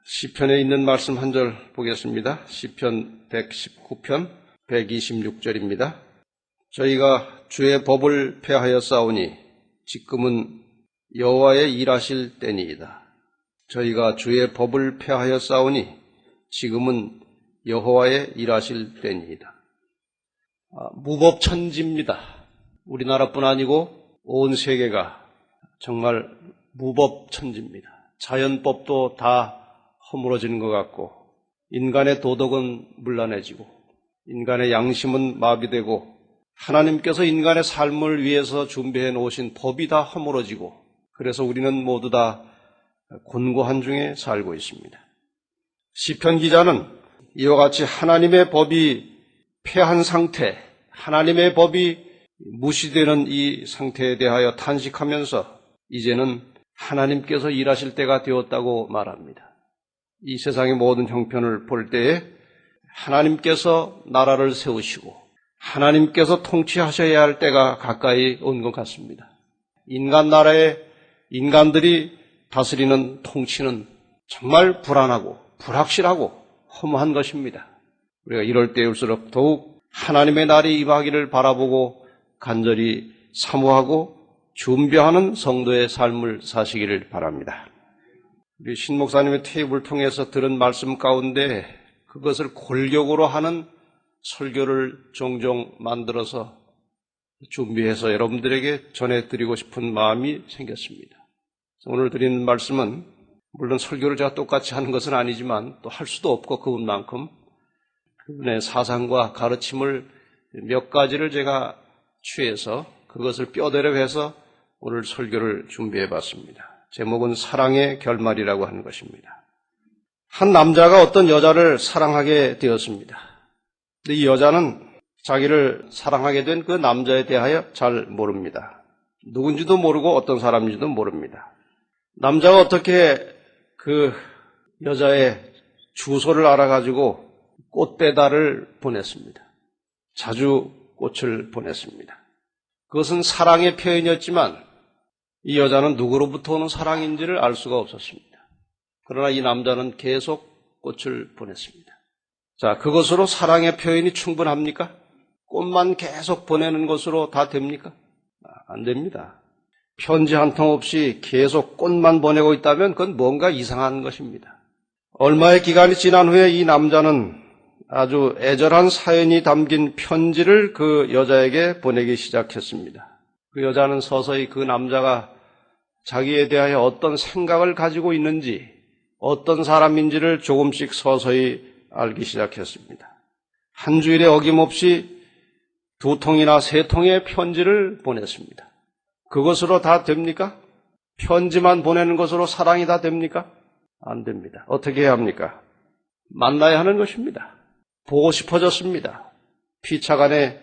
시편에 있는 말씀 한 절 보겠습니다. 시편 119편 126절입니다. 저희가 주의 법을 폐하였사오니 지금은 여호와의 일하실 때니이다. 저희가 주의 법을 폐하였사오니 지금은 여호와의 일하실 때니이다. 무법천지입니다. 우리나라뿐 아니고 온 세계가 정말 무법천지입니다. 자연법도 다 허물어지는 것 같고, 인간의 도덕은 문란해지고, 인간의 양심은 마비되고, 하나님께서 인간의 삶을 위해서 준비해 놓으신 법이 다 허물어지고, 그래서 우리는 모두 다 곤고한 중에 살고 있습니다. 시편 기자는 이와 같이 하나님의 법이 폐한 상태, 하나님의 법이 무시되는 이 상태에 대하여 탄식하면서 이제는 하나님께서 일하실 때가 되었다고 말합니다. 이 세상의 모든 형편을 볼 때에 하나님께서 나라를 세우시고 하나님께서 통치하셔야 할 때가 가까이 온 것 같습니다. 인간 나라에 인간들이 다스리는 통치는 정말 불안하고 불확실하고 허무한 것입니다. 우리가 이럴 때일수록 더욱 하나님의 날이 임하기를 바라보고 간절히 사모하고 준비하는 성도의 삶을 사시기를 바랍니다. 우리 신 목사님의 테이프를 통해서 들은 말씀 가운데 그것을 골격으로 하는 설교를 종종 만들어서 준비해서 여러분들에게 전해드리고 싶은 마음이 생겼습니다. 오늘 드리는 말씀은 물론 설교를 제가 똑같이 하는 것은 아니지만 또 할 수도 없고 그분만큼 그분의 사상과 가르침을 몇 가지를 제가 취해서 그것을 뼈대로 해서 오늘 설교를 준비해봤습니다. 제목은 사랑의 결말이라고 하는 것입니다. 한 남자가 어떤 여자를 사랑하게 되었습니다. 근데 이 여자는 자기를 사랑하게 된 그 남자에 대하여 잘 모릅니다. 누군지도 모르고 어떤 사람인지도 모릅니다. 남자가 어떻게 그 여자의 주소를 알아가지고 꽃 배달을 보냈습니다. 자주 꽃을 보냈습니다. 그것은 사랑의 표현이었지만 이 여자는 누구로부터 오는 사랑인지를 알 수가 없었습니다. 그러나 이 남자는 계속 꽃을 보냈습니다. 자, 그것으로 사랑의 표현이 충분합니까? 꽃만 계속 보내는 것으로 다 됩니까? 안 됩니다. 편지 한 통 없이 계속 꽃만 보내고 있다면 그건 뭔가 이상한 것입니다. 얼마의 기간이 지난 후에 이 남자는 아주 애절한 사연이 담긴 편지를 그 여자에게 보내기 시작했습니다. 그 여자는 서서히 그 남자가 자기에 대하여 어떤 생각을 가지고 있는지, 어떤 사람인지를 조금씩 서서히 알기 시작했습니다. 한 주일에 어김없이 2통이나 3통의 편지를 보냈습니다. 그것으로 다 됩니까? 편지만 보내는 것으로 사랑이 다 됩니까? 안 됩니다. 어떻게 해야 합니까? 만나야 하는 것입니다. 보고 싶어졌습니다. 피차간에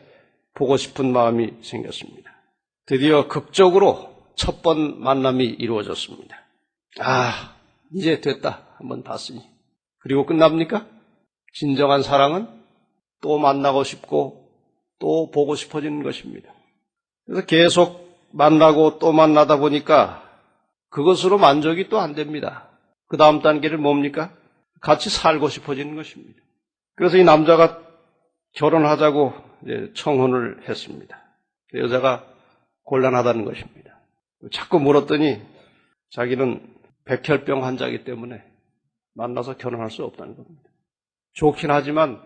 보고 싶은 마음이 생겼습니다. 드디어 극적으로 첫 번 만남이 이루어졌습니다. 이제 됐다. 한번 봤으니. 그리고 끝납니까? 진정한 사랑은 또 만나고 싶고 또 보고 싶어지는 것입니다. 그래서 계속 만나고 또 만나다 보니까 그것으로 만족이 또 안 됩니다. 그 다음 단계는 뭡니까? 같이 살고 싶어지는 것입니다. 그래서 이 남자가 결혼하자고 청혼을 했습니다. 그 여자가 곤란하다는 것입니다. 자꾸 물었더니 자기는 백혈병 환자이기 때문에 만나서 결혼할 수 없다는 겁니다. 좋긴 하지만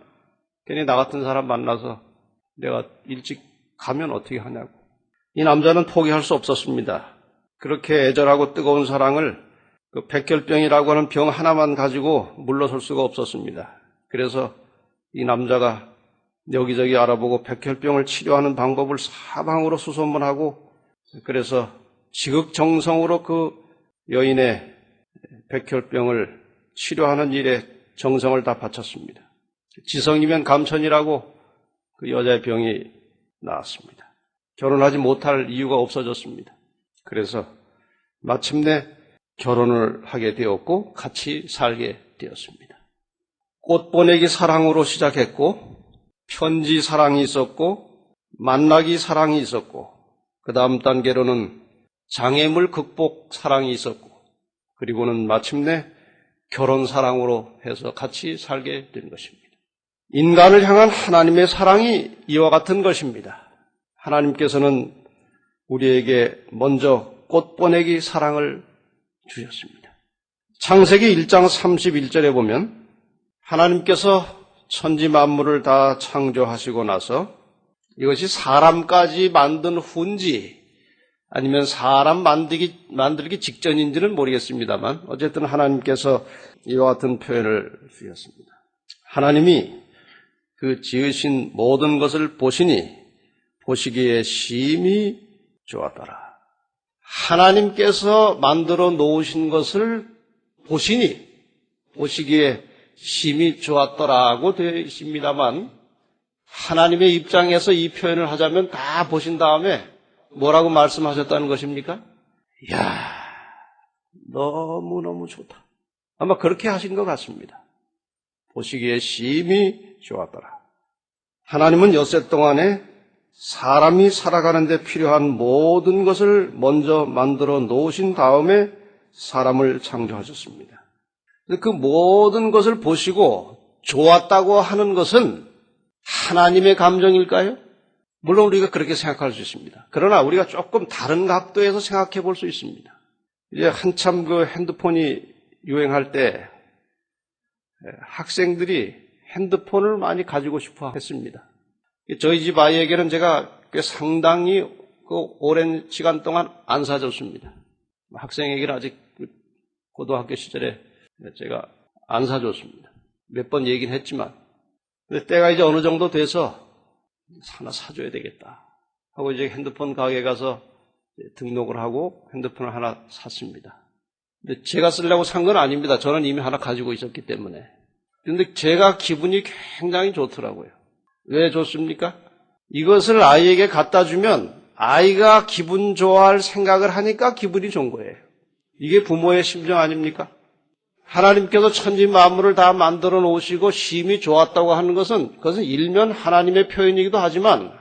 괜히 나 같은 사람 만나서 내가 일찍 가면 어떻게 하냐고. 이 남자는 포기할 수 없었습니다. 그렇게 애절하고 뜨거운 사랑을 그 백혈병이라고 하는 병 하나만 가지고 물러설 수가 없었습니다. 그래서 이 남자가 여기저기 알아보고 백혈병을 치료하는 방법을 사방으로 수소문하고 그래서 지극정성으로 그 여인의 백혈병을 치료하는 일에 정성을 다 바쳤습니다. 지성이면 감천이라고 그 여자의 병이 나았습니다. 결혼하지 못할 이유가 없어졌습니다. 그래서 마침내 결혼을 하게 되었고 같이 살게 되었습니다. 꽃 보내기 사랑으로 시작했고 편지 사랑이 있었고 만나기 사랑이 있었고 그 다음 단계로는 장애물 극복 사랑이 있었고 그리고는 마침내 결혼 사랑으로 해서 같이 살게 된 것입니다. 인간을 향한 하나님의 사랑이 이와 같은 것입니다. 하나님께서는 우리에게 먼저 꽃보내기 사랑을 주셨습니다. 창세기 1장 31절에 보면 하나님께서 천지 만물을 다 창조하시고 나서 이것이 사람까지 만든 후인지 아니면 사람 만들기 직전인지는 모르겠습니다만 어쨌든 하나님께서 이와 같은 표현을 주셨습니다. 하나님이 그 지으신 모든 것을 보시니 보시기에 심히 좋았더라. 하나님께서 만들어 놓으신 것을 보시니 보시기에 심히 좋았더라고 되어 있습니다만 하나님의 입장에서 이 표현을 하자면 다 보신 다음에 뭐라고 말씀하셨다는 것입니까? 이야, 너무너무 좋다. 아마 그렇게 하신 것 같습니다. 보시기에 심히 좋았더라. 하나님은 엿새 동안에 사람이 살아가는 데 필요한 모든 것을 먼저 만들어 놓으신 다음에 사람을 창조하셨습니다. 그 모든 것을 보시고 좋았다고 하는 것은 하나님의 감정일까요? 물론 우리가 그렇게 생각할 수 있습니다. 그러나 우리가 조금 다른 각도에서 생각해 볼 수 있습니다. 이제 한참 그 핸드폰이 유행할 때 학생들이 핸드폰을 많이 가지고 싶어 했습니다. 저희 집 아이에게는 제가 상당히 오랜 시간 동안 안 사줬습니다. 학생에게는 아직 고등학교 시절에 제가 안 사줬습니다. 몇 번 얘기는 했지만 근데 때가 이제 어느 정도 돼서 하나 사줘야 되겠다 하고 이제 핸드폰 가게에 가서 등록을 하고 핸드폰을 하나 샀습니다. 근데 제가 쓰려고 산 건 아닙니다. 저는 이미 하나 가지고 있었기 때문에. 근데 제가 기분이 굉장히 좋더라고요. 왜 좋습니까? 이것을 아이에게 갖다 주면 아이가 기분 좋아할 생각을 하니까 기분이 좋은 거예요. 이게 부모의 심정 아닙니까? 하나님께서 천지 만물을 다 만들어 놓으시고 심히 좋았다고 하는 것은 그것은 일면 하나님의 표현이기도 하지만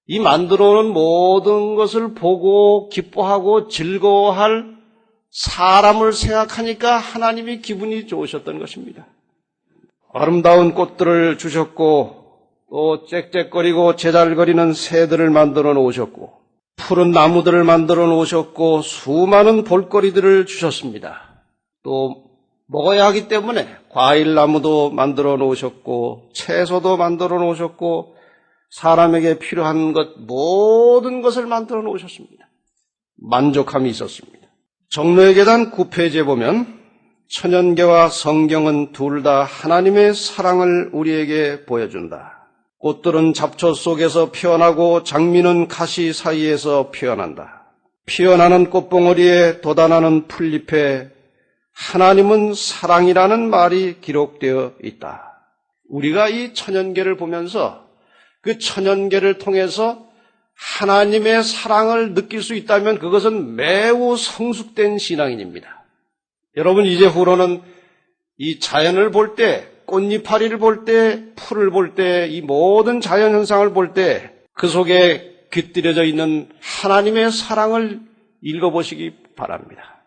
이 만들어 놓은 모든 것을 보고 기뻐하고 즐거워할 사람을 생각하니까 하나님이 기분이 좋으셨던 것입니다. 아름다운 꽃들을 주셨고 또 짹짹거리고 제잘거리는 새들을 만들어 놓으셨고 푸른 나무들을 만들어 놓으셨고 수많은 볼거리들을 주셨습니다. 또 먹어야 하기 때문에 과일나무도 만들어 놓으셨고 채소도 만들어 놓으셨고 사람에게 필요한 것 모든 것을 만들어 놓으셨습니다. 만족함이 있었습니다. 정로의 계단 9페이지에 보면 천연계와 성경은 둘 다 하나님의 사랑을 우리에게 보여준다. 꽃들은 잡초 속에서 피어나고 장미는 가시 사이에서 피어난다. 피어나는 꽃봉오리에 돋아나는 풀잎에 하나님은 사랑이라는 말이 기록되어 있다. 우리가 이 천연계를 보면서 그 천연계를 통해서 하나님의 사랑을 느낄 수 있다면 그것은 매우 성숙된 신앙인입니다. 여러분 이제후로는 이 자연을 볼 때, 꽃잎파리를 볼 때, 풀을 볼 때, 이 모든 자연현상을 볼 때 그 속에 깃들여져 있는 하나님의 사랑을 읽어보시기 바랍니다.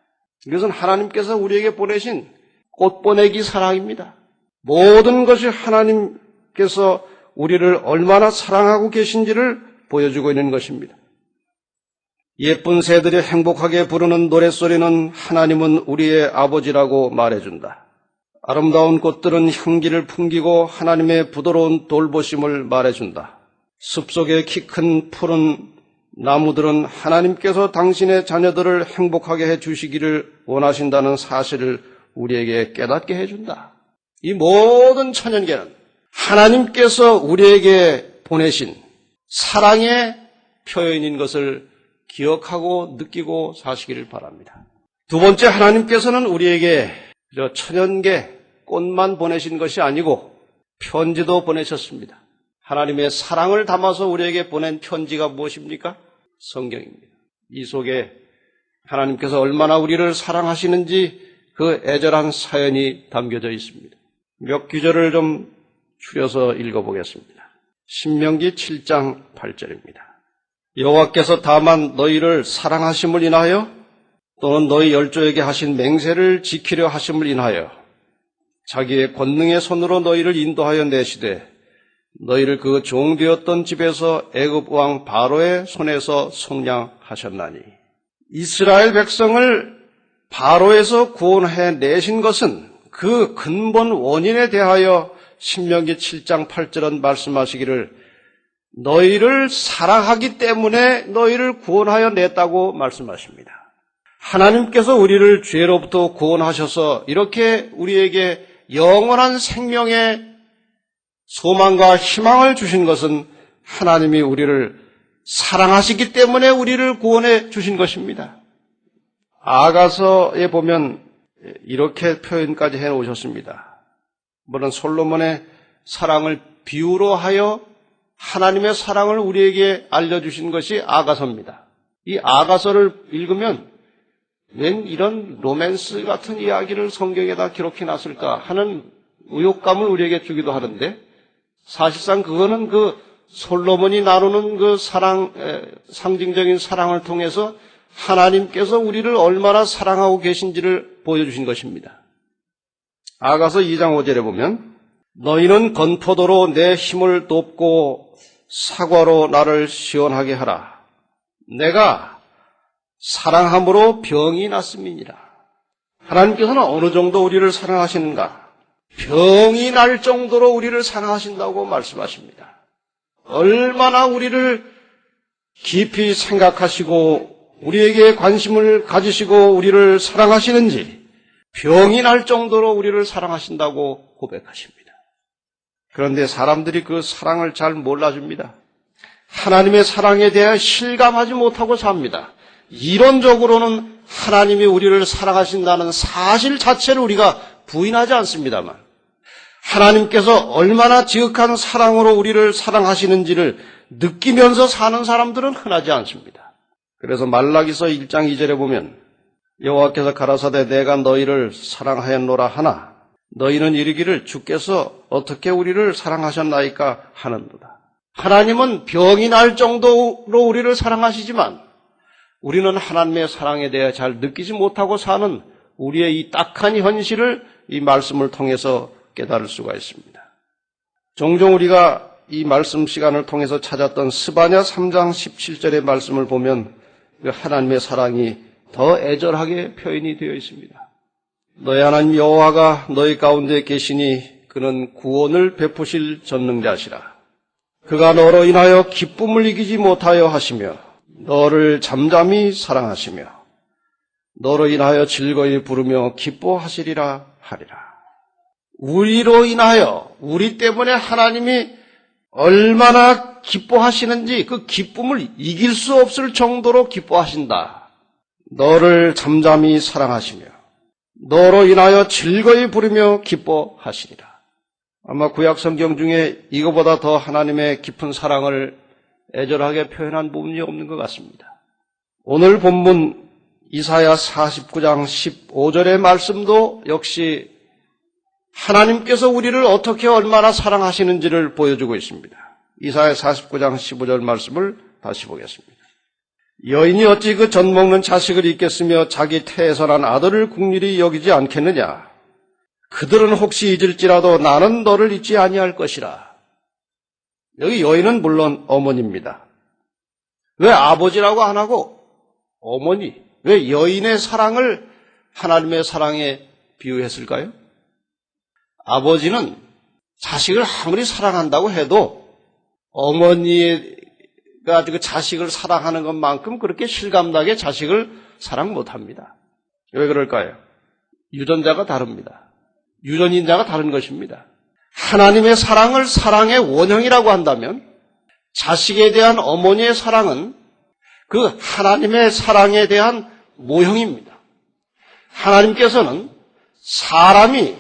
이것은 하나님께서 우리에게 보내신 꽃보내기 사랑입니다. 모든 것이 하나님께서 우리를 얼마나 사랑하고 계신지를 보여주고 있는 것입니다. 예쁜 새들이 행복하게 부르는 노랫소리는 하나님은 우리의 아버지라고 말해준다. 아름다운 꽃들은 향기를 풍기고 하나님의 부드러운 돌보심을 말해준다. 숲속의 키 큰 푸른 나무들은 하나님께서 당신의 자녀들을 행복하게 해주시기를 원하신다는 사실을 우리에게 깨닫게 해준다. 이 모든 천연계는 하나님께서 우리에게 보내신 사랑의 표현인 것을 기억하고 느끼고 사시기를 바랍니다. 두 번째, 하나님께서는 우리에게 천연계 꽃만 보내신 것이 아니고 편지도 보내셨습니다. 하나님의 사랑을 담아서 우리에게 보낸 편지가 무엇입니까? 성경입니다. 이 속에 하나님께서 얼마나 우리를 사랑하시는지 그 애절한 사연이 담겨져 있습니다. 몇 구절을 좀 추려서 읽어보겠습니다. 신명기 7장 8절입니다. 여호와께서 다만 너희를 사랑하심을 인하여 또는 너희 열조에게 하신 맹세를 지키려 하심을 인하여 자기의 권능의 손으로 너희를 인도하여 내시되 너희를 그 종되었던 집에서 애굽 왕 바로의 손에서 속량하셨나니. 이스라엘 백성을 바로에서 구원해 내신 것은 그 근본 원인에 대하여 신명기 7장 8절은 말씀하시기를 너희를 사랑하기 때문에 너희를 구원하여 냈다고 말씀하십니다. 하나님께서 우리를 죄로부터 구원하셔서 이렇게 우리에게 영원한 생명의 소망과 희망을 주신 것은 하나님이 우리를 사랑하시기 때문에 우리를 구원해 주신 것입니다. 아가서에 보면 이렇게 표현까지 해놓으셨습니다. 물론 솔로몬의 사랑을 비유로 하여 하나님의 사랑을 우리에게 알려주신 것이 아가서입니다. 이 아가서를 읽으면 웬 이런 로맨스 같은 이야기를 성경에다 기록해놨을까 하는 의욕감을 우리에게 주기도 하는데 사실상 그거는 그 솔로몬이 나누는 그 사랑, 상징적인 사랑을 통해서 하나님께서 우리를 얼마나 사랑하고 계신지를 보여주신 것입니다. 아가서 2장 5절에 보면 너희는 건포도로 내 힘을 돕고 사과로 나를 시원하게 하라. 내가 사랑함으로 병이 났음이니라. 하나님께서는 어느 정도 우리를 사랑하시는가? 병이 날 정도로 우리를 사랑하신다고 말씀하십니다. 얼마나 우리를 깊이 생각하시고 우리에게 관심을 가지시고 우리를 사랑하시는지 병이 날 정도로 우리를 사랑하신다고 고백하십니다. 그런데 사람들이 그 사랑을 잘 몰라줍니다. 하나님의 사랑에 대해 실감하지 못하고 삽니다. 이론적으로는 하나님이 우리를 사랑하신다는 사실 자체를 우리가 부인하지 않습니다만 하나님께서 얼마나 지극한 사랑으로 우리를 사랑하시는지를 느끼면서 사는 사람들은 흔하지 않습니다. 그래서 말라기서 1장 2절에 보면 여호와께서 가라사대 내가 너희를 사랑하였노라 하나 너희는 이르기를 주께서 어떻게 우리를 사랑하셨나이까 하는도다. 하나님은 병이 날 정도로 우리를 사랑하시지만 우리는 하나님의 사랑에 대해 잘 느끼지 못하고 사는 우리의 이 딱한 현실을 이 말씀을 통해서 깨달을 수가 있습니다. 종종 우리가 이 말씀 시간을 통해서 찾았던 스바냐 3장 17절의 말씀을 보면 하나님의 사랑이 더 애절하게 표현이 되어 있습니다. 너희 하나님 여호와가 너희 가운데 계시니 그는 구원을 베푸실 전능자시라. 그가 너로 인하여 기쁨을 이기지 못하여 하시며 너를 잠잠히 사랑하시며 너로 인하여 즐거이 부르며 기뻐하시리라 하리라. 우리로 인하여 우리 때문에 하나님이 얼마나 기뻐하시는지 그 기쁨을 이길 수 없을 정도로 기뻐하신다. 너를 잠잠히 사랑하시며 너로 인하여 즐거이 부르며 기뻐하시리라. 아마 구약 성경 중에 이거보다 더 하나님의 깊은 사랑을 애절하게 표현한 부분이 없는 것 같습니다. 오늘 본문 이사야 49장 15절의 말씀도 역시 하나님께서 우리를 어떻게 얼마나 사랑하시는지를 보여주고 있습니다. 이사야 49장 15절 말씀을 다시 보겠습니다. 여인이 어찌 그 젖 먹는 자식을 잊겠으며 자기 태에서 난 아들을 국률이 여기지 않겠느냐. 그들은 혹시 잊을지라도 나는 너를 잊지 아니할 것이라. 여기 여인은 물론 어머니입니다. 왜 아버지라고 안 하고 어머니? 왜 여인의 사랑을 하나님의 사랑에 비유했을까요? 아버지는 자식을 아무리 사랑한다고 해도 어머니가 그 자식을 사랑하는 것만큼 그렇게 실감나게 자식을 사랑 못합니다. 왜 그럴까요? 유전자가 다릅니다. 유전인자가 다른 것입니다. 하나님의 사랑을 사랑의 원형이라고 한다면 자식에 대한 어머니의 사랑은 그 하나님의 사랑에 대한 모형입니다. 하나님께서는 사람이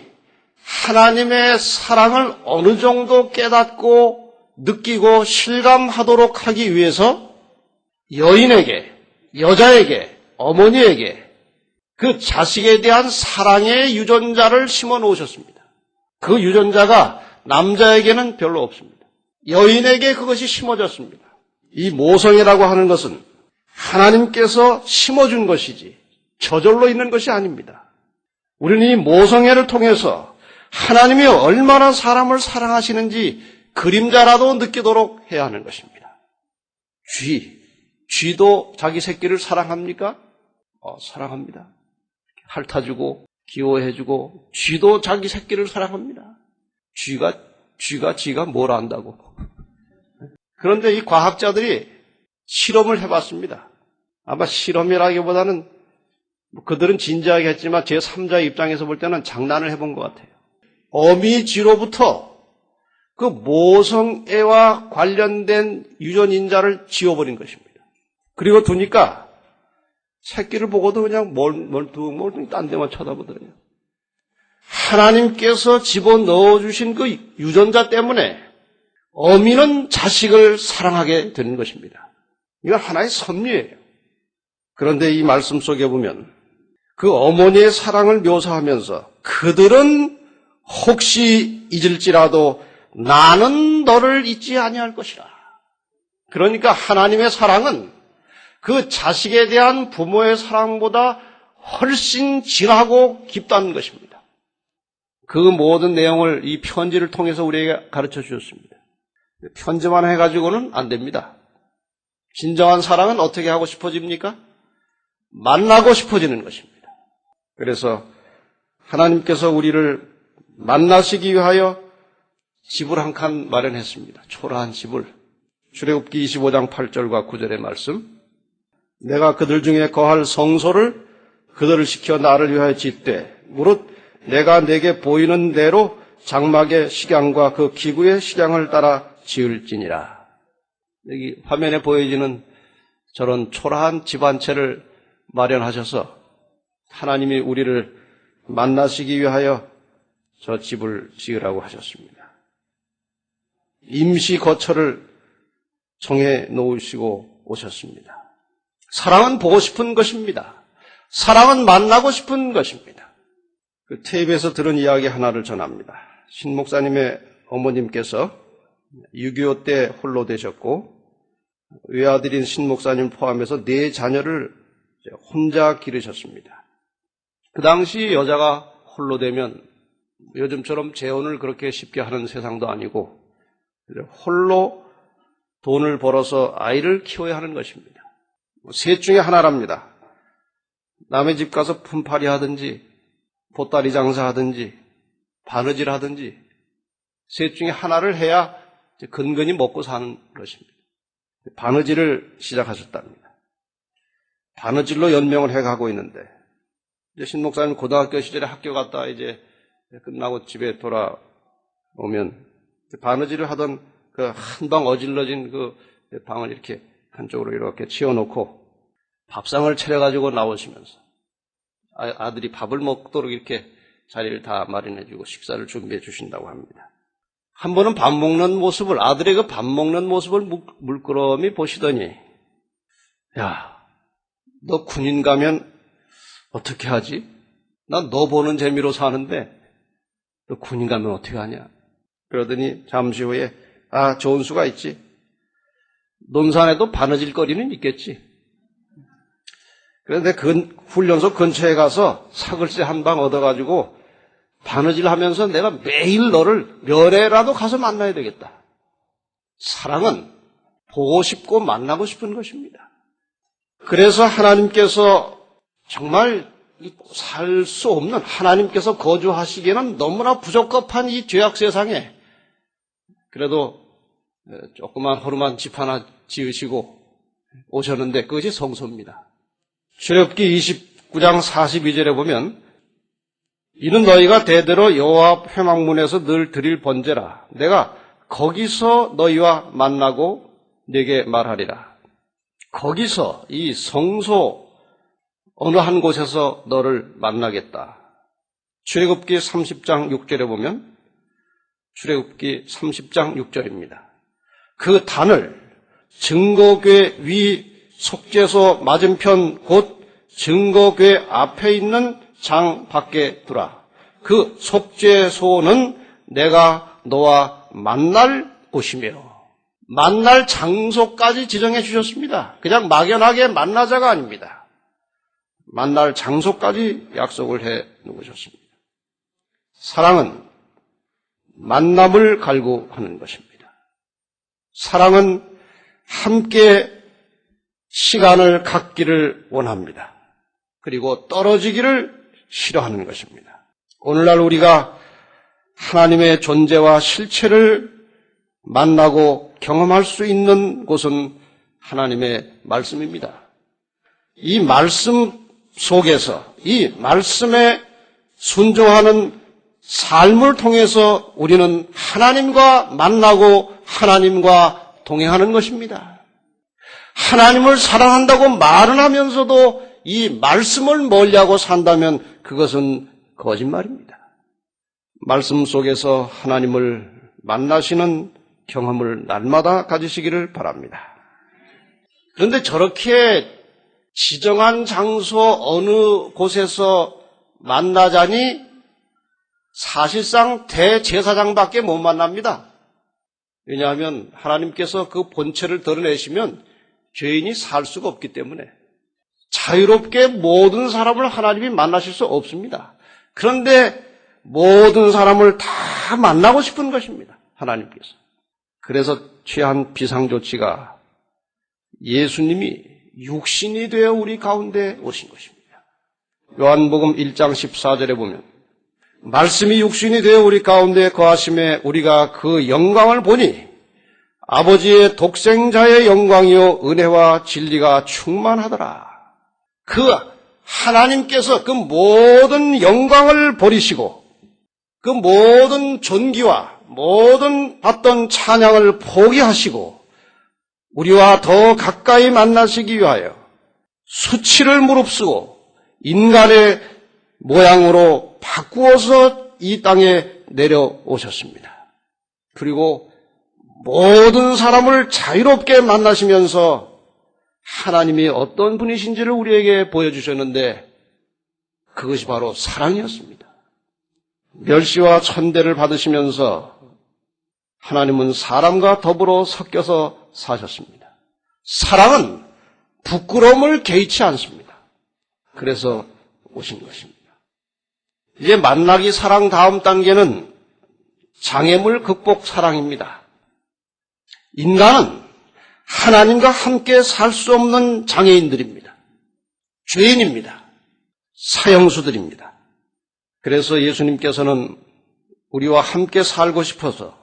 하나님의 사랑을 어느 정도 깨닫고 느끼고 실감하도록 하기 위해서 여인에게, 여자에게, 어머니에게 그 자식에 대한 사랑의 유전자를 심어 놓으셨습니다. 그 유전자가 남자에게는 별로 없습니다. 여인에게 그것이 심어졌습니다. 이 모성애라고 하는 것은 하나님께서 심어준 것이지 저절로 있는 것이 아닙니다. 우리는 이 모성애를 통해서 하나님이 얼마나 사람을 사랑하시는지 그림자라도 느끼도록 해야 하는 것입니다. 쥐도 자기 새끼를 사랑합니까? 사랑합니다. 핥아주고 기호해주고 쥐도 자기 새끼를 사랑합니다. 쥐가 지가 뭘 안다고. 그런데 이 과학자들이 실험을 해봤습니다. 아마 실험이라기보다는 그들은 진지하게 했지만 제3자의 입장에서 볼 때는 장난을 해본 것 같아요. 어미쥐로부터 그 모성애와 관련된 유전인자를 지워버린 것입니다. 그리고 두니까 새끼를 보고도 그냥 멀뚱멀뚱 딴 데만 쳐다보더래요. 하나님께서 집어넣어 주신 그 유전자 때문에 어미는 자식을 사랑하게 되는 것입니다. 이건 하나의 섭리예요. 그런데 이 말씀 속에 보면 그 어머니의 사랑을 묘사하면서 그들은 혹시 잊을지라도 나는 너를 잊지 아니할 것이라. 그러니까 하나님의 사랑은 그 자식에 대한 부모의 사랑보다 훨씬 진하고 깊다는 것입니다. 그 모든 내용을 이 편지를 통해서 우리에게 가르쳐 주셨습니다. 편지만 해가지고는 안 됩니다. 진정한 사랑은 어떻게 하고 싶어집니까? 만나고 싶어지는 것입니다. 그래서 하나님께서 우리를 만나시기 위하여 집을 한 칸 마련했습니다. 초라한 집을. 출애굽기 25장 8절과 9절의 말씀. 내가 그들 중에 거할 성소를 그들을 시켜 나를 위하여 짓되 무릇 내가 내게 보이는 대로 장막의 식양과 그 기구의 식양을 따라 지을지니라. 여기 화면에 보여지는 저런 초라한 집 한 채를 마련하셔서 하나님이 우리를 만나시기 위하여 저 집을 지으라고 하셨습니다. 임시 거처를 정해 놓으시고 오셨습니다. 사랑은 보고 싶은 것입니다. 사랑은 만나고 싶은 것입니다. 그 테이프에서 들은 이야기 하나를 전합니다. 신 목사님의 어머님께서 6.25 때 홀로 되셨고 외아들인 신 목사님 포함해서 4자녀를 혼자 기르셨습니다. 그 당시 여자가 홀로 되면 요즘처럼 재혼을 그렇게 쉽게 하는 세상도 아니고 홀로 돈을 벌어서 아이를 키워야 하는 것입니다. 셋 중에 하나랍니다. 남의 집 가서 품팔이 하든지 보따리 장사하든지 바느질 하든지 셋 중에 하나를 해야 근근히 먹고 사는 것입니다. 바느질을 시작하셨답니다. 바느질로 연명을 해가고 있는데 신 목사님 고등학교 시절에 학교 갔다 이제 끝나고 집에 돌아오면 바느질을 하던 그 한방 어질러진 그 방을 이렇게 한쪽으로 이렇게 치워놓고 밥상을 차려가지고 나오시면서 아들이 밥을 먹도록 이렇게 자리를 다 마련해주고 식사를 준비해 주신다고 합니다. 한 번은 밥 먹는 모습을 아들의 그 밥 먹는 모습을 물끄러미 보시더니 야, 너 군인 가면 어떻게 하지? 난 너 보는 재미로 사는데 너 군인 가면 어떻게 하냐? 그러더니 잠시 후에 좋은 수가 있지. 논산에도 바느질 거리는 있겠지. 그런데 그 훈련소 근처에 가서 사글세 한 방 얻어가지고 바느질 하면서 내가 매일 너를 면회라도 가서 만나야 되겠다. 사랑은 보고 싶고 만나고 싶은 것입니다. 그래서 하나님께서 정말 살 수 없는 하나님께서 거주하시기에는 너무나 부적합한 이 죄악 세상에 그래도 조그만 허름한 집 하나 지으시고 오셨는데 그것이 성소입니다. 출애굽기 29장 42절에 보면 이는 너희가 대대로 여호와 앞 회막문에서 늘 드릴 번제라. 내가 거기서 너희와 만나고 네게 말하리라. 거기서 이 성소 어느 한 곳에서 너를 만나겠다. 출애굽기 30장 6절에 보면 출애굽기 30장 6절입니다. 그 단을 증거궤 위 속죄소 맞은편 곧 증거궤 앞에 있는 장 밖에 두라. 그 속죄소는 내가 너와 만날 곳이며 만날 장소까지 지정해 주셨습니다. 그냥 막연하게 만나자가 아닙니다. 만날 장소까지 약속을 해 놓으셨습니다. 사랑은 만남을 갈구하는 것입니다. 사랑은 함께 시간을 갖기를 원합니다. 그리고 떨어지기를 싫어하는 것입니다. 오늘날 우리가 하나님의 존재와 실체를 만나고 경험할 수 있는 곳은 하나님의 말씀입니다. 이 말씀 속에서 이 말씀에 순종하는 삶을 통해서 우리는 하나님과 만나고 하나님과 동행하는 것입니다. 하나님을 사랑한다고 말은 하면서도 이 말씀을 멀리하고 산다면 그것은 거짓말입니다. 말씀 속에서 하나님을 만나시는 경험을 날마다 가지시기를 바랍니다. 그런데 저렇게 지정한 장소 어느 곳에서 만나자니 사실상 대제사장밖에 못 만납니다. 왜냐하면 하나님께서 그 본체를 드러내시면 죄인이 살 수가 없기 때문에 자유롭게 모든 사람을 하나님이 만나실 수 없습니다. 그런데 모든 사람을 다 만나고 싶은 것입니다. 하나님께서. 그래서 취한 비상조치가 예수님이 육신이 되어 우리 가운데 오신 것입니다. 요한복음 1장 14절에 보면 말씀이 육신이 되어 우리 가운데 거하심에 우리가 그 영광을 보니 아버지의 독생자의 영광이요 은혜와 진리가 충만하더라. 그 하나님께서 그 모든 영광을 버리시고 그 모든 존귀와 모든 받던 찬양을 포기하시고 우리와 더 가까이 만나시기 위하여 수치를 무릅쓰고 인간의 모양으로 바꾸어서 이 땅에 내려오셨습니다. 그리고 모든 사람을 자유롭게 만나시면서 하나님이 어떤 분이신지를 우리에게 보여주셨는데 그것이 바로 사랑이었습니다. 멸시와 천대를 받으시면서 하나님은 사람과 더불어 섞여서 사셨습니다. 사랑은 부끄러움을 개의치 않습니다. 그래서 오신 것입니다. 이제 만나기 사랑 다음 단계는 장애물 극복 사랑입니다. 인간은 하나님과 함께 살 수 없는 장애인들입니다. 죄인입니다. 사형수들입니다. 그래서 예수님께서는 우리와 함께 살고 싶어서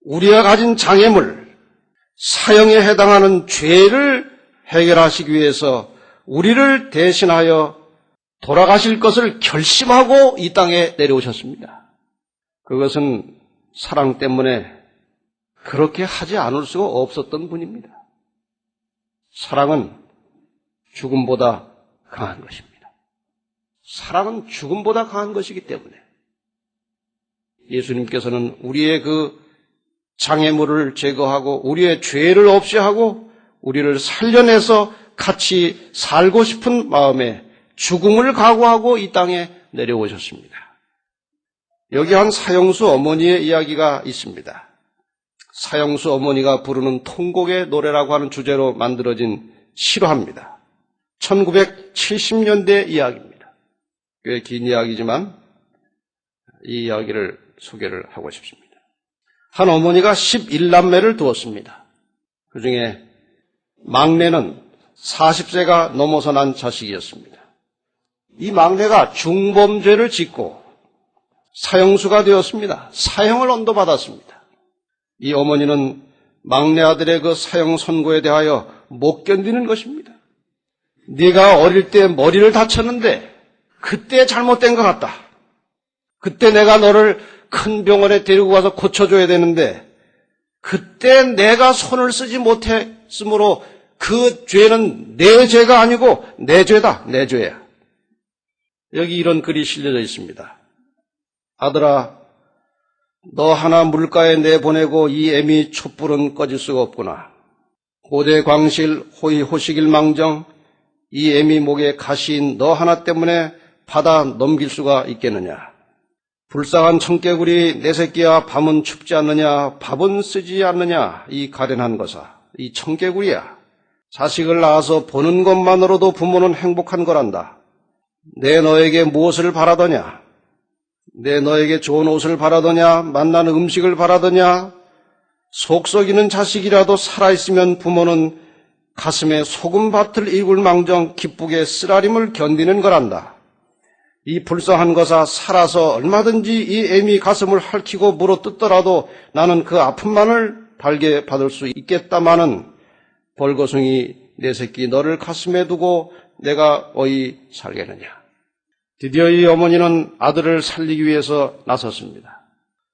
우리가 가진 장애물, 사형에 해당하는 죄를 해결하시기 위해서 우리를 대신하여 돌아가실 것을 결심하고 이 땅에 내려오셨습니다. 그것은 사랑 때문에 그렇게 하지 않을 수가 없었던 분입니다. 사랑은 죽음보다 강한 것입니다. 사랑은 죽음보다 강한 것이기 때문에 예수님께서는 우리의 그 장애물을 제거하고 우리의 죄를 없이 하고 우리를 살려내서 같이 살고 싶은 마음에 죽음을 각오하고 이 땅에 내려오셨습니다. 여기 한 사형수 어머니의 이야기가 있습니다. 사형수 어머니가 부르는 통곡의 노래라고 하는 주제로 만들어진 실화입니다. 1970년대 이야기입니다. 꽤 긴 이야기지만 이 이야기를 소개를 하고 싶습니다. 한 어머니가 11남매를 두었습니다. 그중에 막내는 40세가 넘어서 난 자식이었습니다. 이 막내가 중범죄를 짓고 사형수가 되었습니다. 사형을 언도받았습니다. 이 어머니는 막내 아들의 그 사형 선고에 대하여 못 견디는 것입니다. 네가 어릴 때 머리를 다쳤는데 그때 잘못된 것 같다. 그때 내가 너를 큰 병원에 데리고 가서 고쳐줘야 되는데 그때 내가 손을 쓰지 못했으므로 그 죄는 내 죄가 아니고 내 죄다. 내 죄야. 여기 이런 글이 실려져 있습니다. 아들아, 너 하나 물가에 내보내고 이 애미 촛불은 꺼질 수가 없구나. 고대 광실 호의 호식일 망정 이 애미 목에 가시인 너 하나 때문에 받아 넘길 수가 있겠느냐. 불쌍한 청개구리 내 새끼야 밤은 춥지 않느냐 밥은 쓰지 않느냐 이 가련한 것아 이 청개구리야. 자식을 낳아서 보는 것만으로도 부모는 행복한 거란다. 내 너에게 무엇을 바라더냐. 내 너에게 좋은 옷을 바라더냐? 만나는 음식을 바라더냐? 속 썩이는 자식이라도 살아있으면 부모는 가슴에 소금밭을 이굴 망정 기쁘게 쓰라림을 견디는 거란다. 이 불쌍한 것아, 살아서 얼마든지 이 애미 가슴을 핥히고 물어뜯더라도 나는 그 아픔만을 달게 받을 수 있겠다마는 벌거숭이 내 새끼 너를 가슴에 두고 내가 어이 살겠느냐. 드디어 이 어머니는 아들을 살리기 위해서 나섰습니다.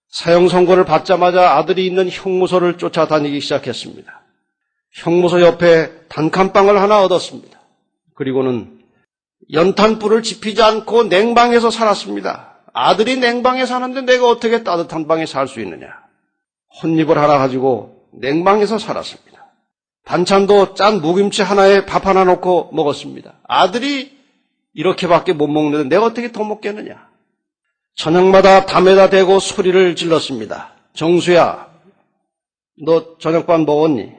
사형 선고를 받자마자 아들이 있는 형무소를 쫓아다니기 시작했습니다. 형무소 옆에 단칸방을 하나 얻었습니다. 그리고는 연탄불을 지피지 않고 냉방에서 살았습니다. 아들이 냉방에 사는데 내가 어떻게 따뜻한 방에 살 수 있느냐. 혼잎을 하나 가지고 냉방에서 살았습니다. 반찬도 짠 무김치 하나에 밥 하나 넣고 먹었습니다. 아들이 이렇게밖에 못 먹는데 내가 어떻게 더 먹겠느냐. 저녁마다 담에다 대고 소리를 질렀습니다. 정수야, 너 저녁밥 먹었니?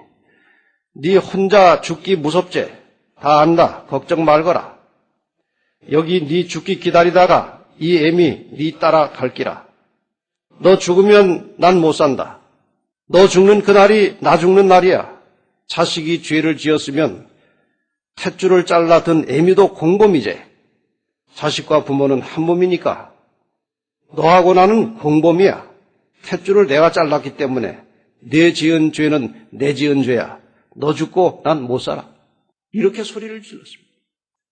네 혼자 죽기 무섭지? 다 안다. 걱정 말거라. 여기 네 죽기 기다리다가 이 애미 네 따라 갈기라. 너 죽으면 난 못 산다. 너 죽는 그날이 나 죽는 날이야. 자식이 죄를 지었으면 탯줄을 잘라든 애미도 공범이제. 자식과 부모는 한 몸이니까 너하고 나는 공범이야. 탯줄을 내가 잘랐기 때문에 내 지은 죄는 내 지은 죄야. 너 죽고 난 못 살아. 이렇게 소리를 질렀습니다.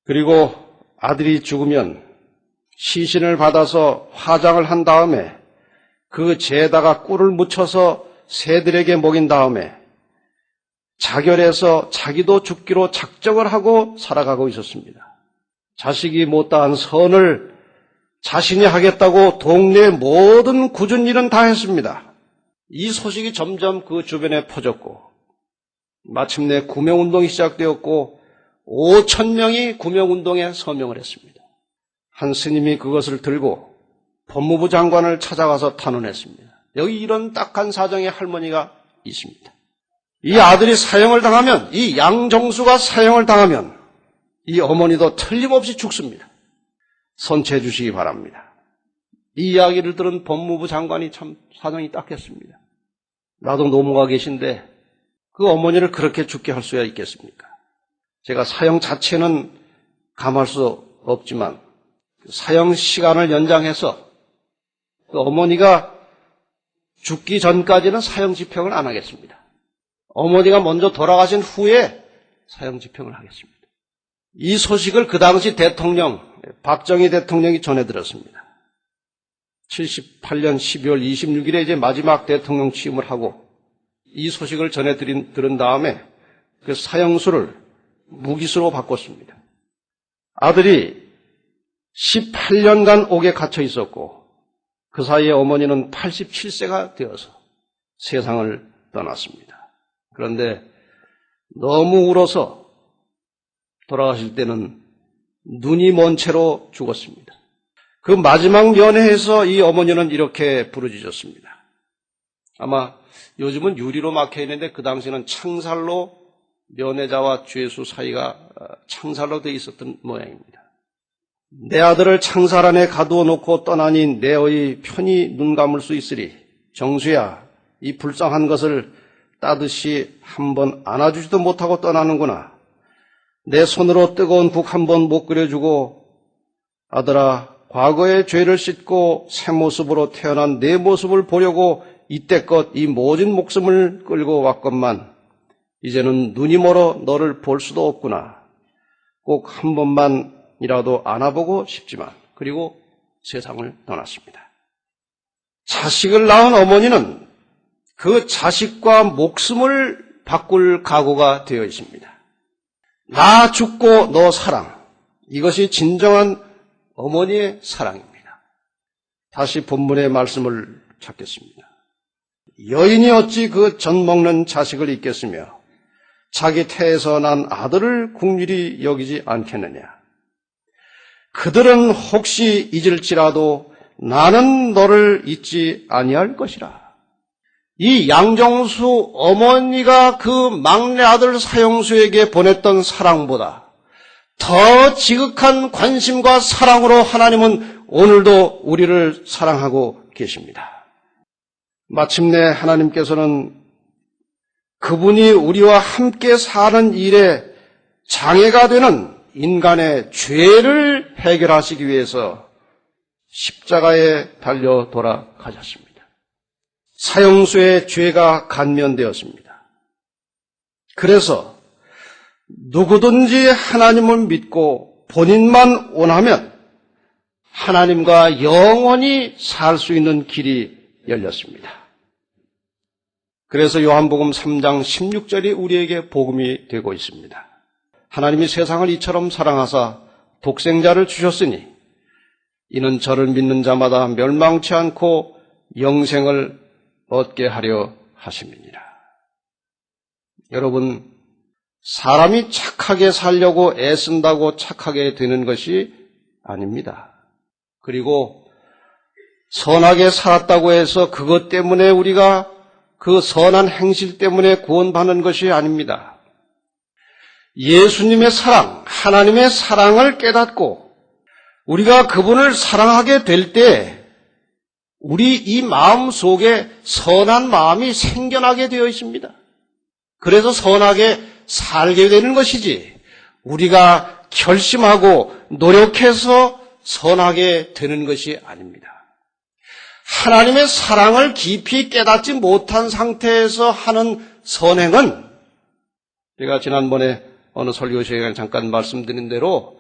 그리고 아들이 죽으면 시신을 받아서 화장을 한 다음에 그 재에다가 꿀을 묻혀서 새들에게 먹인 다음에 자결해서 자기도 죽기로 작정을 하고 살아가고 있었습니다. 자식이 못다한 선을 자신이 하겠다고 동네 모든 굳은 일은 다 했습니다. 이 소식이 점점 그 주변에 퍼졌고 마침내 구명운동이 시작되었고 5,000명이 구명운동에 서명을 했습니다. 한 스님이 그것을 들고 법무부 장관을 찾아가서 탄원했습니다. 여기 이런 딱한 사정의 할머니가 있습니다. 이 아들이 사형을 당하면, 이 양정수가 사형을 당하면 이 어머니도 틀림없이 죽습니다. 선처해 주시기 바랍니다. 이 이야기를 들은 법무부 장관이 참 사정이 딱했습니다. 나도 노모가 계신데 그 어머니를 그렇게 죽게 할 수야 있겠습니까? 제가 사형 자체는 감할 수 없지만 사형 시간을 연장해서 그 어머니가 죽기 전까지는 사형 집행을 안 하겠습니다. 어머니가 먼저 돌아가신 후에 사형 집행을 하겠습니다. 이 소식을 그 당시 대통령 박정희 대통령이 전해들었습니다. 78년 12월 26일에 이제 마지막 대통령 취임을 하고 이 소식을 들은 다음에 그 사형수를 무기수로 바꿨습니다. 아들이 18년간 옥에 갇혀 있었고 그 사이에 어머니는 87세가 되어서 세상을 떠났습니다. 그런데 너무 울어서 돌아가실 때는 눈이 먼 채로 죽었습니다. 그 마지막 면회에서 이 어머니는 이렇게 부르짖었습니다. 아마 요즘은 유리로 막혀 있는데 그 당시에는 창살로 면회자와 죄수 사이가 창살로 되어 있었던 모양입니다. 내 아들을 창살 안에 가두어 놓고 떠나니 내의 편히 눈 감을 수 있으리. 정수야, 이 불쌍한 것을 따듯이 한 번 안아주지도 못하고 떠나는구나. 내 손으로 뜨거운 국 한 번 못 끓여주고 아들아, 과거의 죄를 씻고 새 모습으로 태어난 내 모습을 보려고 이때껏 이 모진 목숨을 끌고 왔건만 이제는 눈이 멀어 너를 볼 수도 없구나. 꼭 한 번만이라도 안아보고 싶지만. 그리고 세상을 떠났습니다. 자식을 낳은 어머니는 그 자식과 목숨을 바꿀 각오가 되어 있습니다. 나 죽고 너 사랑. 이것이 진정한 어머니의 사랑입니다. 다시 본문의 말씀을 찾겠습니다. 여인이 어찌 그 젖 먹는 자식을 잊겠으며 자기 태에서 난 아들을 긍휼히 여기지 않겠느냐. 그들은 혹시 잊을지라도 나는 너를 잊지 아니할 것이라. 이 양정수 어머니가 그 막내 아들 사형수에게 보냈던 사랑보다 더 지극한 관심과 사랑으로 하나님은 오늘도 우리를 사랑하고 계십니다. 마침내 하나님께서는 그분이 우리와 함께 사는 일에 장애가 되는 인간의 죄를 해결하시기 위해서 십자가에 달려 돌아가셨습니다. 사형수의 죄가 감면되었습니다. 그래서 누구든지 하나님을 믿고 본인만 원하면 하나님과 영원히 살 수 있는 길이 열렸습니다. 그래서 요한복음 3장 16절이 우리에게 복음이 되고 있습니다. 하나님이 세상을 이처럼 사랑하사 독생자를 주셨으니 이는 저를 믿는 자마다 멸망치 않고 영생을 얻게 하려 하심이니라. 여러분, 사람이 착하게 살려고 애쓴다고 착하게 되는 것이 아닙니다. 그리고 선하게 살았다고 해서 그것 때문에 우리가 그 선한 행실 때문에 구원받는 것이 아닙니다. 예수님의 사랑, 하나님의 사랑을 깨닫고 우리가 그분을 사랑하게 될 때 우리 이 마음 속에 선한 마음이 생겨나게 되어 있습니다. 그래서 선하게 살게 되는 것이지 우리가 결심하고 노력해서 선하게 되는 것이 아닙니다. 하나님의 사랑을 깊이 깨닫지 못한 상태에서 하는 선행은 제가 지난번에 어느 설교 시간에 잠깐 말씀드린 대로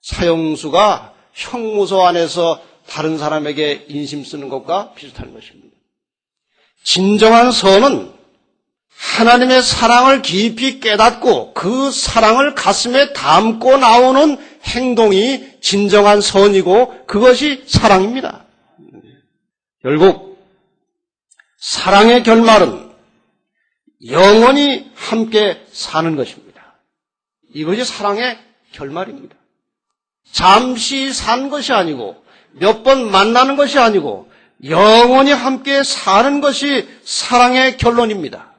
사형수가 형무소 안에서 다른 사람에게 인심 쓰는 것과 비슷한 것입니다. 진정한 선은 하나님의 사랑을 깊이 깨닫고 그 사랑을 가슴에 담고 나오는 행동이 진정한 선이고 그것이 사랑입니다. 결국 사랑의 결말은 영원히 함께 사는 것입니다. 이것이 사랑의 결말입니다. 잠시 산 것이 아니고 몇 번 만나는 것이 아니고 영원히 함께 사는 것이 사랑의 결론입니다.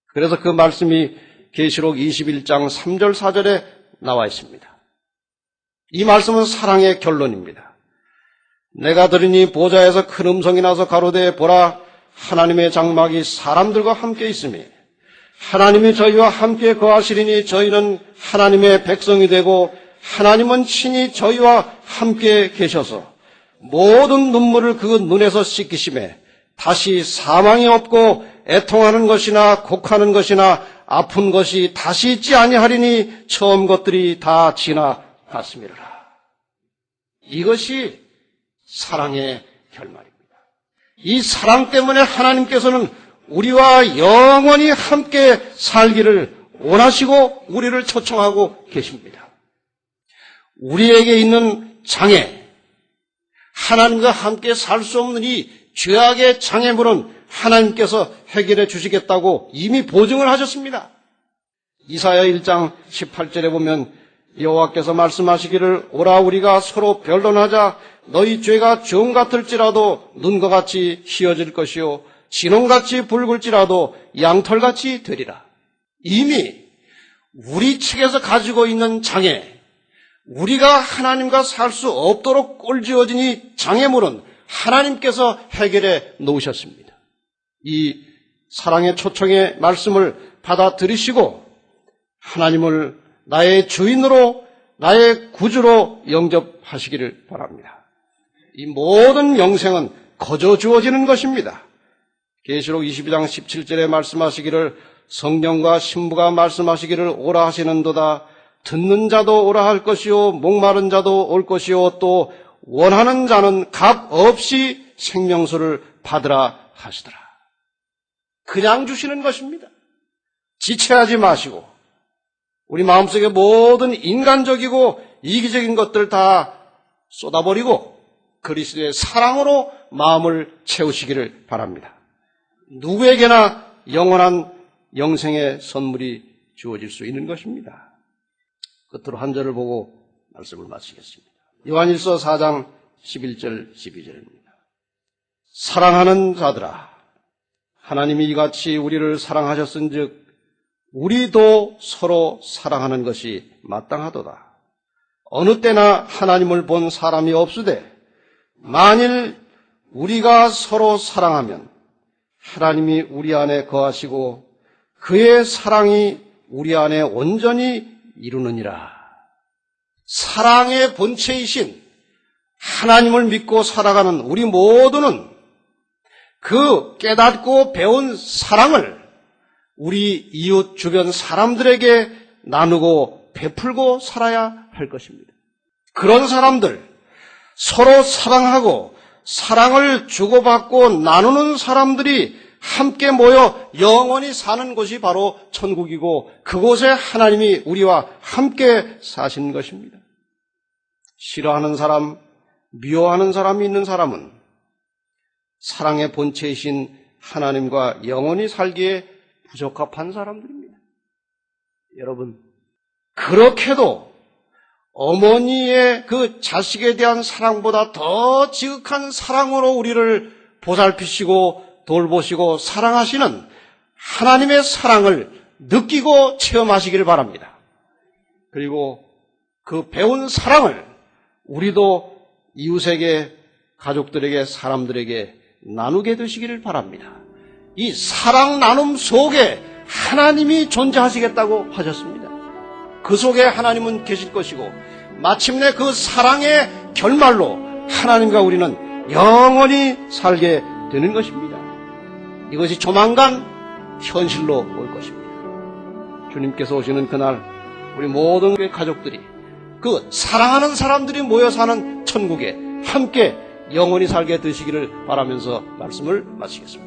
그래서 그 말씀이 계시록 21장 3절 4절에 나와 있습니다. 이 말씀은 사랑의 결론입니다. 내가 들으니 보좌에서 큰 음성이 나서 가로되 보라 하나님의 장막이 사람들과 함께 있으니 하나님이 저희와 함께 거하시리니 저희는 하나님의 백성이 되고 하나님은 친히 저희와 함께 계셔서 모든 눈물을 그 눈에서 씻기심에 다시 사망이 없고 애통하는 것이나 곡하는 것이나 아픈 것이 다시 있지 아니하리니 처음 것들이 다 지나갔음이라. 이것이 사랑의 결말입니다. 이 사랑 때문에 하나님께서는 우리와 영원히 함께 살기를 원하시고 우리를 초청하고 계십니다. 우리에게 있는 장애, 하나님과 함께 살 수 없는 이 죄악의 장애물은 하나님께서 해결해 주시겠다고 이미 보증을 하셨습니다. 이사야 1장 18절에 보면 여호와께서 말씀하시기를 오라 우리가 서로 변론하자 너희 죄가 정 같을지라도 눈과 같이 희어질 것이요 진홍같이 붉을지라도 양털같이 되리라. 이미 우리 측에서 가지고 있는 장애, 우리가 하나님과 살 수 없도록 꼴지어진 이 장애물은 하나님께서 해결해 놓으셨습니다. 이 사랑의 초청의 말씀을 받아들이시고 하나님을 나의 주인으로 나의 구주로 영접하시기를 바랍니다. 이 모든 영생은 거저 주어지는 것입니다. 계시록 22장 17절에 말씀하시기를 성령과 신부가 말씀하시기를 오라 하시는도다. 듣는 자도 오라 할 것이요 목마른 자도 올 것이요 또 원하는 자는 값 없이 생명수를 받으라 하시더라. 그냥 주시는 것입니다. 지체하지 마시고 우리 마음속에 모든 인간적이고 이기적인 것들 다 쏟아버리고 그리스도의 사랑으로 마음을 채우시기를 바랍니다. 누구에게나 영원한 영생의 선물이 주어질 수 있는 것입니다. 끝으로 한 절을 보고 말씀을 마치겠습니다. 요한일서 4장 11절 12절입니다. 사랑하는 자들아 하나님이 이같이 우리를 사랑하셨은즉 우리도 서로 사랑하는 것이 마땅하도다. 어느 때나 하나님을 본 사람이 없으되 만일 우리가 서로 사랑하면 하나님이 우리 안에 거하시고 그의 사랑이 우리 안에 온전히 이루느니라. 사랑의 본체이신 하나님을 믿고 살아가는 우리 모두는 그 깨닫고 배운 사랑을 우리 이웃 주변 사람들에게 나누고 베풀고 살아야 할 것입니다. 그런 사람들, 서로 사랑하고 사랑을 주고받고 나누는 사람들이 함께 모여 영원히 사는 곳이 바로 천국이고 그곳에 하나님이 우리와 함께 사시는 것입니다. 싫어하는 사람, 미워하는 사람이 있는 사람은 사랑의 본체이신 하나님과 영원히 살기에 부적합한 사람들입니다. 여러분, 그렇게도 어머니의 그 자식에 대한 사랑보다 더 지극한 사랑으로 우리를 보살피시고 돌보시고 사랑하시는 하나님의 사랑을 느끼고 체험하시기를 바랍니다. 그리고 그 배운 사랑을 우리도 이웃에게, 가족들에게, 사람들에게 나누게 되시기를 바랍니다. 이 사랑 나눔 속에 하나님이 존재하시겠다고 하셨습니다. 그 속에 하나님은 계실 것이고 마침내 그 사랑의 결말로 하나님과 우리는 영원히 살게 되는 것입니다. 이것이 조만간 현실로 올 것입니다. 주님께서 오시는 그날 우리 모든 가족들이 그 사랑하는 사람들이 모여 사는 천국에 함께 영원히 살게 되시기를 바라면서 말씀을 마치겠습니다.